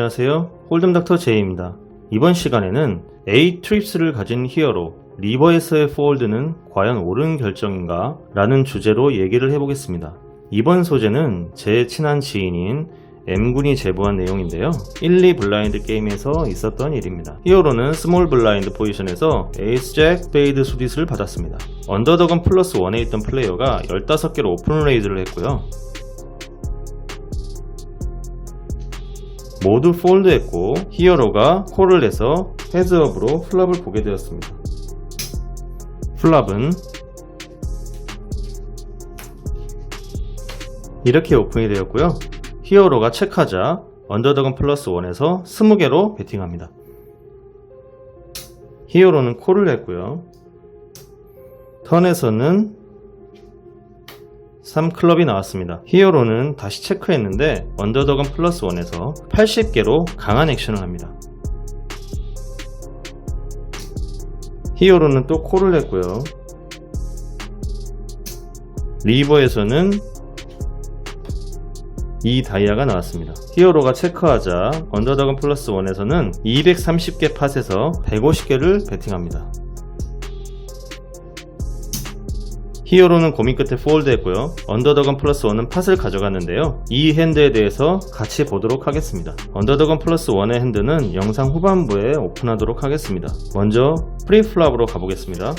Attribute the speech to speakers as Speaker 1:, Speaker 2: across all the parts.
Speaker 1: 안녕하세요. 홀덤닥터 제이입니다. 이번 시간에는 A 트립스를 가진 히어로 리버에서의 폴드는 과연 옳은 결정인가? 라는 주제로 얘기를 해보겠습니다. 이번 소재는 제 친한 지인인 M군이 제보한 내용인데요. 1, 2 블라인드 게임에서 있었던 일입니다. 히어로는 스몰 블라인드 포지션에서 에이스 잭 스페이드 수디스를 받았습니다. 언더더건 플러스 1에 있던 플레이어가 15개로 오픈 레이드를 했고요. 모두 폴드했고 히어로가 콜을 해서 헤즈업으로 플랍을 보게 되었습니다. 플랍은 이렇게 오픈이 되었고요. 히어로가 체크하자 언더더건 플러스 1에서 20개로 베팅합니다. 히어로는 콜을 했고요. 턴에서는 3클럽이 나왔습니다. 히어로는 다시 체크했는데 언더더건 플러스 1에서 80개로 강한 액션을 합니다. 히어로는 또 콜을 했고요. 리버에서는 이 다이아가 나왔습니다. 히어로가 체크하자 언더더건 플러스 1에서는 230개 팟에서 150개를 베팅합니다. 히어로는 고민 끝에 폴드 했고요. 언더더건 플러스 1은 팟을 가져갔는데요. 이 핸드에 대해서 같이 보도록 하겠습니다. 언더더건 플러스 1의 핸드는 영상 후반부에 오픈하도록 하겠습니다. 먼저 프리플랍으로 가보겠습니다.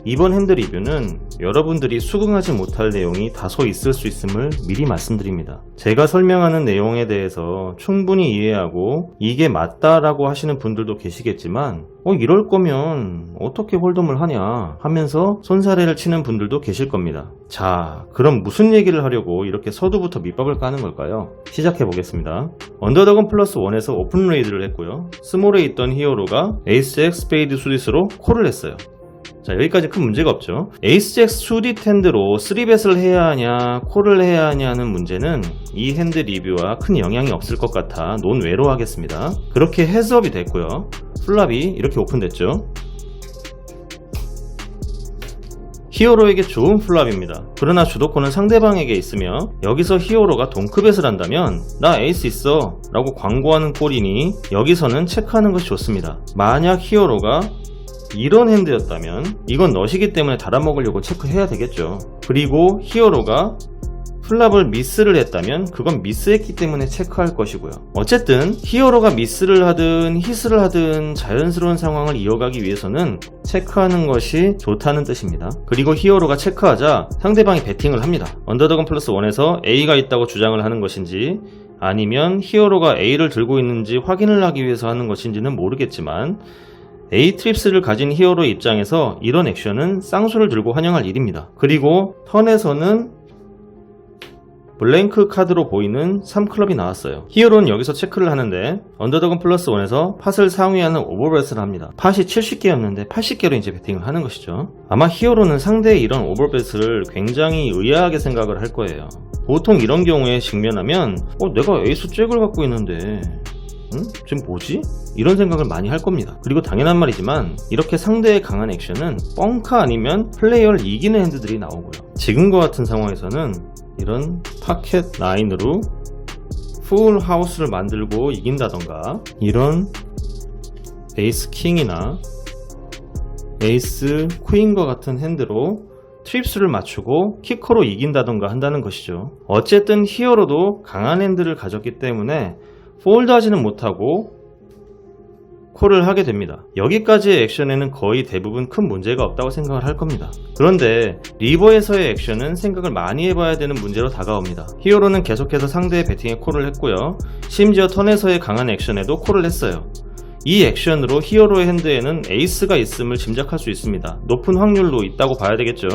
Speaker 1: 이번 핸드 리뷰는 여러분들이 수긍하지 못할 내용이 다소 있을 수 있음을 미리 말씀드립니다. 제가 설명하는 내용에 대해서 충분히 이해하고 이게 맞다라고 하시는 분들도 계시겠지만 이럴 거면 어떻게 홀덤을 하냐 하면서 손사래를 치는 분들도 계실 겁니다. 자, 그럼 무슨 얘기를 하려고 이렇게 서두부터 밑밥을 까는 걸까요? 시작해 보겠습니다. 언더더건 플러스 1에서 오픈 레이드를 했고요. 스몰에 있던 히어로가 에이스 잭 스페이드 수디스로 콜을 했어요. 자, 여기까지 큰 문제가 없죠. 에이스 잭 수디 핸드로 3벳을 해야 하냐 콜을 해야 하냐는 문제는 이 핸드 리뷰와 큰 영향이 없을 것 같아 논외로 하겠습니다. 그렇게 헤즈업이 됐고요. 플랍이 이렇게 오픈됐죠. 히어로에게 좋은 플랍입니다. 그러나 주도권은 상대방에게 있으며 여기서 히어로가 동크벳을 한다면 나 에이스 있어 라고 광고하는 꼴이니 여기서는 체크하는 것이 좋습니다. 만약 히어로가 이런 핸드였다면 이건 넛이기 때문에 달아먹으려고 체크해야 되겠죠. 그리고 히어로가 플랍을 미스를 했다면 그건 미스했기 때문에 체크할 것이고요. 어쨌든 히어로가 미스를 하든 히스를 하든 자연스러운 상황을 이어가기 위해서는 체크하는 것이 좋다는 뜻입니다. 그리고 히어로가 체크하자 상대방이 베팅을 합니다. 언더더건 플러스 1에서 A가 있다고 주장을 하는 것인지 아니면 히어로가 A를 들고 있는지 확인을 하기 위해서 하는 것인지는 모르겠지만 A 트립스를 가진 히어로의 입장에서 이런 액션은 쌍수를 들고 환영할 일입니다. 그리고 턴에서는 블랭크 카드로 보이는 3클럽이 나왔어요. 히어로는 여기서 체크를 하는데 언더더건 플러스 1에서 팟을 상위하는 오버벳을 합니다. 팟이 70개였는데 80개로 이제 베팅을 하는 것이죠. 아마 히어로는 상대의 이런 오버벳을 굉장히 의아하게 생각을 할 거예요. 보통 이런 경우에 직면하면 내가 에이스 잭을 갖고 있는데 지금 뭐지? 이런 생각을 많이 할 겁니다. 그리고 당연한 말이지만 이렇게 상대의 강한 액션은 뻥카 아니면 플레이어를 이기는 핸드들이 나오고요. 지금과 같은 상황에서는 이런 파켓 9으로 풀 하우스를 만들고 이긴다던가 이런 에이스 킹이나 에이스 퀸과 같은 핸드로 트립스를 맞추고 키커로 이긴다던가 한다는 것이죠. 어쨌든 히어로도 강한 핸드를 가졌기 때문에 폴드하지는 못하고 콜을 하게 됩니다. 여기까지의 액션에는 거의 대부분 큰 문제가 없다고 생각을 할 겁니다. 그런데 리버에서의 액션은 생각을 많이 해봐야 되는 문제로 다가옵니다. 히어로는 계속해서 상대의 배팅에 콜을 했고요. 심지어 턴에서의 강한 액션에도 콜을 했어요. 이 액션으로 히어로의 핸드에는 에이스가 있음을 짐작할 수 있습니다. 높은 확률로 있다고 봐야 되겠죠.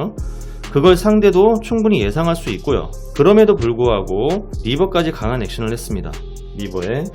Speaker 1: 그걸 상대도 충분히 예상할 수 있고요. 그럼에도 불구하고 리버까지 강한 액션을 했습니다. 리버에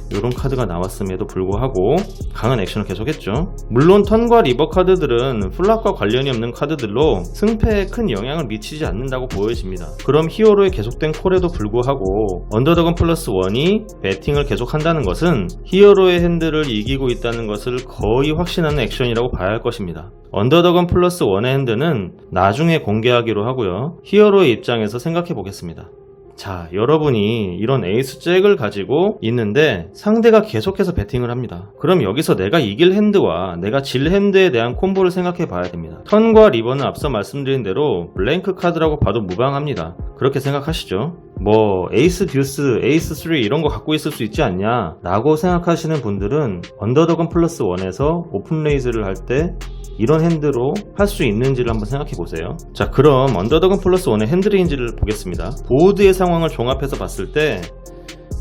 Speaker 1: 이런 카드가 나왔음에도 불구하고 강한 액션을 계속했죠. 물론 턴과 리버 카드들은 플랍과 관련이 없는 카드들로 승패에 큰 영향을 미치지 않는다고 보여집니다. 그럼 히어로의 계속된 콜에도 불구하고 언더더건 플러스 1이 배팅을 계속한다는 것은 히어로의 핸드를 이기고 있다는 것을 거의 확신하는 액션이라고 봐야 할 것입니다. 언더더건 플러스 1의 핸드는 나중에 공개하기로 하고요. 히어로의 입장에서 생각해 보겠습니다. 자, 여러분이 이런 에이스 잭을 가지고 있는데 상대가 계속해서 배팅을 합니다. 그럼 여기서 내가 이길 핸드와 내가 질 핸드에 대한 콤보를 생각해 봐야 됩니다. 턴과 리버는 앞서 말씀드린 대로 블랭크 카드라고 봐도 무방합니다. 그렇게 생각하시죠? 뭐 에이스 듀스, 에이스 3 이런 거 갖고 있을 수 있지 않냐 라고 생각하시는 분들은 언더더건 플러스 1에서 오픈 레이즈를 할 때 이런 핸드로 할 수 있는지를 한번 생각해 보세요. 자, 그럼 언더더건 플러스 1의 핸드 레인지를 보겠습니다. 보드의 상황을 종합해서 봤을 때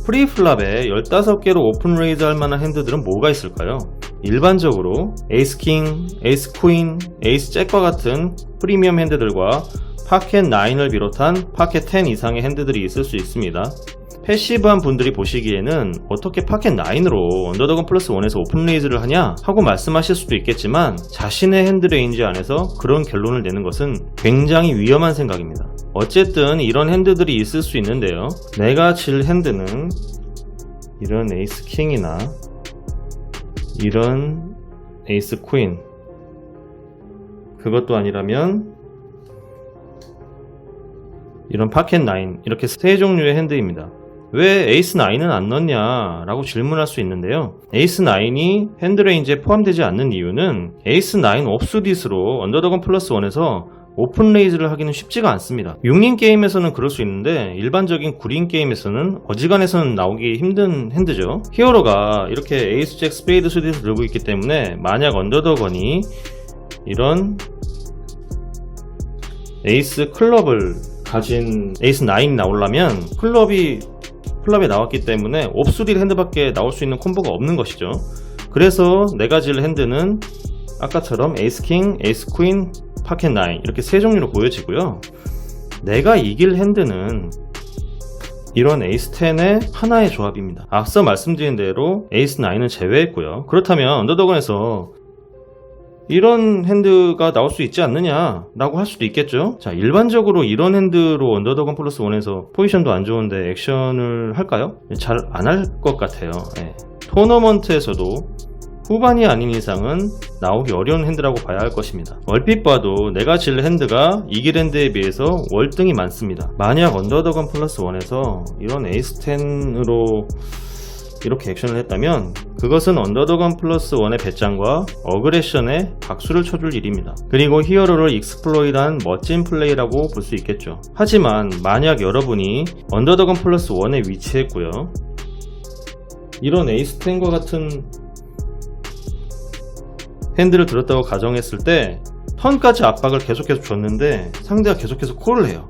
Speaker 1: 프리플랍에 15개로 오픈 레이즈 할 만한 핸드들은 뭐가 있을까요? 일반적으로 에이스 킹, 에이스 퀸, 에이스 잭과 같은 프리미엄 핸드들과 파켓 9을 비롯한 파켓 10 이상의 핸드들이 있을 수 있습니다. 패시브한 분들이 보시기에는 어떻게 파켓 9으로 언더더건 플러스 1에서 오픈 레이즈를 하냐 하고 말씀하실 수도 있겠지만 자신의 핸드 레인지 안에서 그런 결론을 내는 것은 굉장히 위험한 생각입니다. 어쨌든 이런 핸드들이 있을 수 있는데요. 내가 질 핸드는 이런 에이스 킹이나 이런 에이스 퀸, 그것도 아니라면 이런 파켓 9, 이렇게 세 종류의 핸드입니다. 왜 에이스 9은 안 넣냐 라고 질문할 수 있는데요. 에이스 9이 핸드 레인지에 포함되지 않는 이유는 에이스 9 옵수딧으로 언더더건 플러스 1에서 오픈 레이즈를 하기는 쉽지가 않습니다. 6인 게임에서는 그럴 수 있는데 일반적인 9인 게임에서는 어지간해서는 나오기 힘든 핸드죠. 히어로가 이렇게 에이스 잭 스페이드 수딧을 들고 있기 때문에 만약 언더더건이 이런 에이스 클럽을 가진 에이스 9이 나오려면 클럽에 나왔기 때문에 옵수딧 핸드밖에 나올 수 있는 콤보가 없는 것이죠. 그래서 내가 질 핸드는 아까처럼 에이스 킹, 에이스 퀸, 파켓 9 이렇게 세 종류로 보여지고요. 내가 이길 핸드는 이런 에이스 10의 하나의 조합입니다. 앞서 말씀드린 대로 에이스 9은 제외했고요. 그렇다면 언더더건에서 이런 핸드가 나올 수 있지 않느냐 라고 할 수도 있겠죠. 자, 일반적으로 이런 핸드로 언더더건 플러스 1에서 포지션도 안 좋은데 액션을 할까요? 잘 안 할 것 같아요. 토너먼트에서도 후반이 아닌 이상은 나오기 어려운 핸드라고 봐야 할 것입니다. 얼핏 봐도 내가 질 핸드가 이길 핸드에 비해서 월등히 많습니다. 만약 언더더건 플러스 1에서 이런 에이스 10으로 이렇게 액션을 했다면 그것은 언더더건 플러스 1의 배짱과 어그레션에 박수를 쳐줄 일입니다. 그리고 히어로를 익스플로이드한 멋진 플레이라고 볼 수 있겠죠. 하지만 만약 여러분이 언더더건 플러스 1에 위치했고요, 이런 에이스 10과 같은 핸드를 들었다고 가정했을 때 턴까지 압박을 계속해서 줬는데 상대가 계속해서 콜을 해요.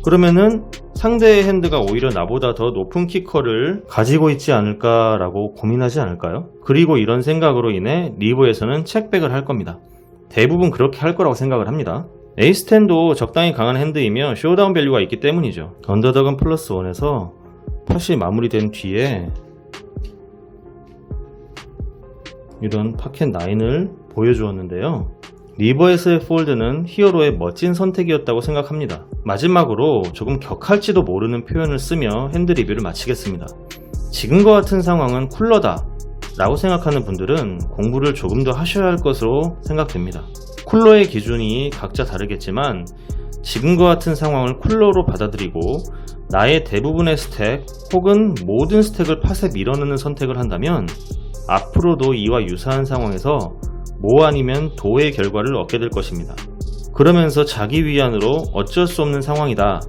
Speaker 1: 그러면은 상대의 핸드가 오히려 나보다 더 높은 키커를 가지고 있지 않을까라고 고민하지 않을까요? 그리고 이런 생각으로 인해 리버에서는 책백을 할 겁니다. 대부분 그렇게 할 거라고 생각을 합니다. 에이스 10도 적당히 강한 핸드이며 쇼다운 밸류가 있기 때문이죠. 언더더건 플러스 1에서 팟이 마무리된 뒤에 이런 파켓 9을 보여주었는데요. 리버에서의 폴드는 히어로의 멋진 선택이었다고 생각합니다. 마지막으로 조금 격할지도 모르는 표현을 쓰며 핸드 리뷰를 마치겠습니다. 지금과 같은 상황은 쿨러다 라고 생각하는 분들은 공부를 조금 더 하셔야 할 것으로 생각됩니다. 쿨러의 기준이 각자 다르겠지만 지금과 같은 상황을 쿨러로 받아들이고 나의 대부분의 스택 혹은 모든 스택을 팟에 밀어넣는 선택을 한다면 앞으로도 이와 유사한 상황에서 모 아니면 도의 결과를 얻게 될 것입니다. 그러면서 자기 위안으로 어쩔 수 없는 상황이다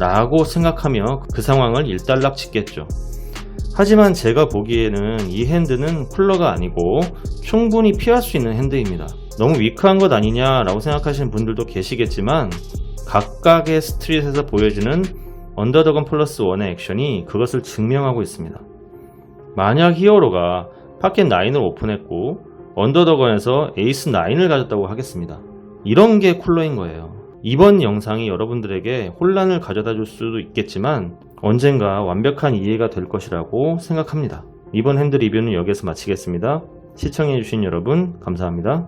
Speaker 1: 라고 생각하며 그 상황을 일단락 짓겠죠. 하지만 제가 보기에는 이 핸드는 쿨러가 아니고 충분히 피할 수 있는 핸드입니다. 너무 위크한 것 아니냐 라고 생각하시는 분들도 계시겠지만 각각의 스트릿에서 보여지는 언더더건 플러스 1의 액션이 그것을 증명하고 있습니다. 만약 히어로가 파켓 9을 오픈했고 언더더건에서 에이스 9을 가졌다고 하겠습니다. 이런 게 쿨러인 거예요. 이번 영상이 여러분들에게 혼란을 가져다 줄 수도 있겠지만 언젠가 완벽한 이해가 될 것이라고 생각합니다. 이번 핸드 리뷰는 여기서 마치겠습니다. 시청해주신 여러분 감사합니다.